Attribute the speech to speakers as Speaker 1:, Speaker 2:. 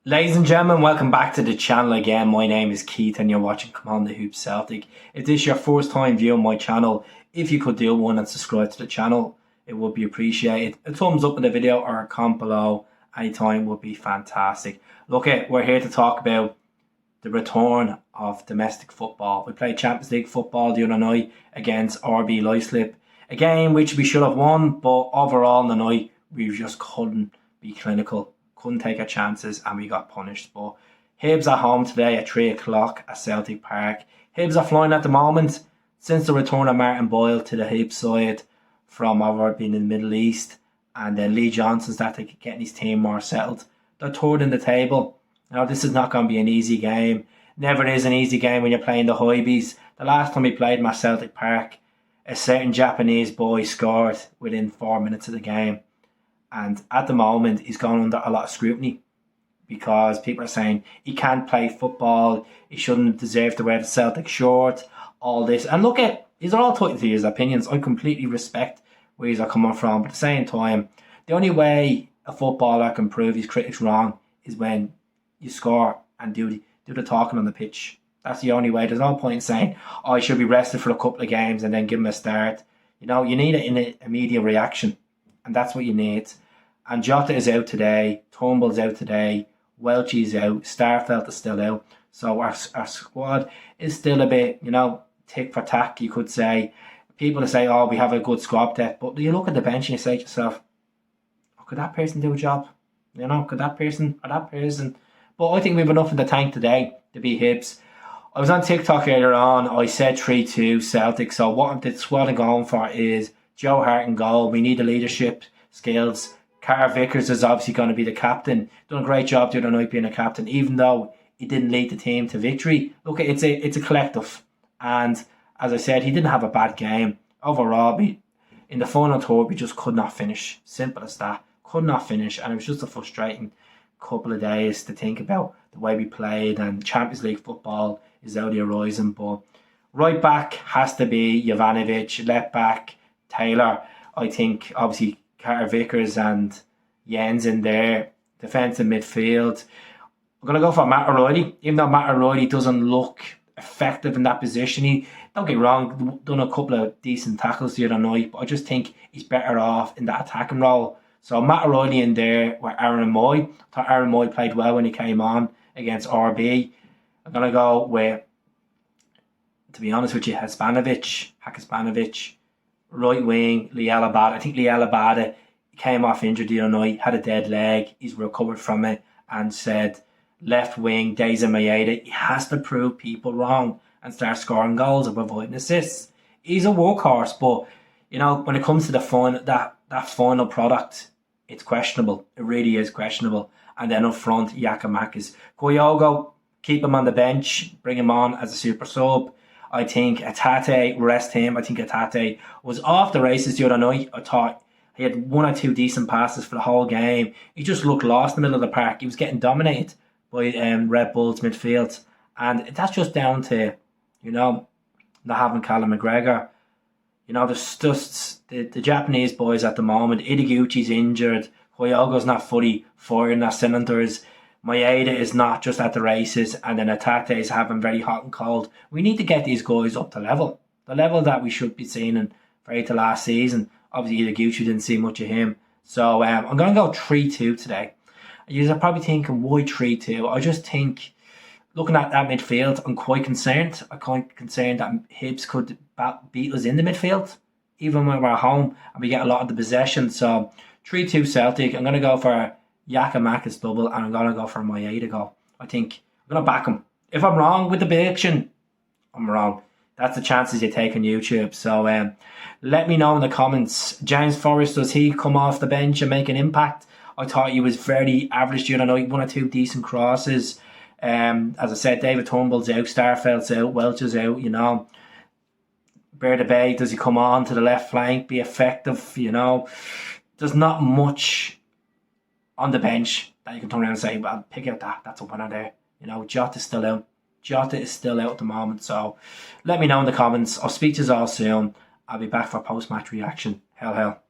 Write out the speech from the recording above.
Speaker 1: Ladies and gentlemen, welcome back to the channel again. My name is Keith and you're watching Come On The Hibs Celtic. If this is your first time viewing my channel, if you could do one and subscribe to the channel, it would be appreciated. A thumbs up in the video or a comment below anytime would be fantastic. Look, we're here to talk about the return of domestic football. We played Champions League football the other night against RB Leipzig. A game which we should have won, but overall in the night we just couldn't be clinical. Couldn't take our chances and we got punished. But Hibs at home today at 3 o'clock at Celtic Park. Hibs are flying at the moment since the return of Martin Boyle to the Hibs side from over being in the Middle East, and then Lee Johnson's started getting his team more settled. They're third in the table. Now this is not going to be an easy game. Never is an easy game when you're playing the Hibs. The last time we played them at Celtic Park, a certain Japanese boy scored within 4 minutes of the game. And at the moment, he's gone under a lot of scrutiny because people are saying he can't play football, he shouldn't deserve to wear the Celtic shirt, all this. And look, these are all totally his opinions. I completely respect where he's coming from. But at the same time, the only way a footballer can prove his critics wrong is when you score and do the talking on the pitch. That's the only way. There's no point in saying, oh, he should be rested for a couple of games and then give him a start. You know, you need it in an immediate reaction. And that's what you need. And Jota is out today, Turnbull's out today, Welchie's out, Starfelt is still out. So our squad is still a bit, tick for tack, you could say. People say, oh, we have a good squad depth. But you look at the bench and you say to yourself, oh, could that person do a job? Could that person or that person? But I think we have enough in the tank today to beat Hibs. I was on TikTok earlier on, I said 3-2 Celtic. So what the squad I'm going for is Joe Hart in goal. We need the leadership skills. Carter Vickers is obviously going to be the captain. Done a great job the other night being a captain, even though he didn't lead the team to victory. Look, it's a collective. And as I said, he didn't have a bad game. Overall, in the final third, we just could not finish. Simple as that. Could not finish. And it was just a frustrating couple of days to think about the way we played. And Champions League football is out of the horizon. But right back has to be Jovanovic. Left back, Taylor. I think obviously Carter Vickers and Jens in there. Defence and midfield. I'm going to go for Matt O'Reilly. Even though Matt O'Reilly doesn't look effective in that position, don't get me wrong, done a couple of decent tackles the other night, but I just think he's better off in that attacking role. So Matt O'Reilly in there with Aaron Moy. I thought Aaron Moy played well when he came on against RB. I'm going to go with, to be honest with you, Haksabanovic. Right wing, Liel Abada. I think Liel Abada came off injured the other night, had a dead leg. He's recovered from it and said, left wing, Deza Maeda, he has to prove people wrong and start scoring goals and providing assists. He's a workhorse, but, when it comes to the final, that final product, it's questionable. It really is questionable. And then up front, Giakoumakis. Kyogo, keep him on the bench, bring him on as a super sub. I think Atate, rest him. I think Atate was off the races the other night. I thought he had one or two decent passes for the whole game. He just looked lost in the middle of the park. He was getting dominated by Red Bull's midfield. And that's just down to, not having Callum McGregor. There's just the Japanese boys at the moment. Idiguchi's injured. Kyogo's not fully firing their cylinders. Maeda is not just at the races, and then Atate is having very hot and cold. We need to get these guys up to level. The level that we should be seeing in to last season. Obviously, Idiguchi didn't see much of him. So I'm going to go 3-2 today. You're probably thinking, why 3-2? I just think, looking at that midfield, I'm quite concerned. I'm quite concerned that Hibs could beat us in the midfield, even when we're at home, and we get a lot of the possession. So 3-2 Celtic. I'm going to go for Giakoumakis double, and I'm going to go for Maeda goal. I think I'm going to back him. If I'm wrong with the prediction, I'm wrong. That's the chances you take on YouTube. So let me know in the comments. James Forrest, does he come off the bench and make an impact? I thought he was very average the other night. One or two decent crosses. As I said, David Turnbull's out, Starfelt's out, Welch is out, Berda Bay, does he come on to the left flank, be effective? There's not much on the bench that you can turn around and say, well, pick out that's a winner there. Jota's still out. Jota is still out at the moment. So let me know in the comments. I'll speak to you all soon. I'll be back for post-match reaction. Hell.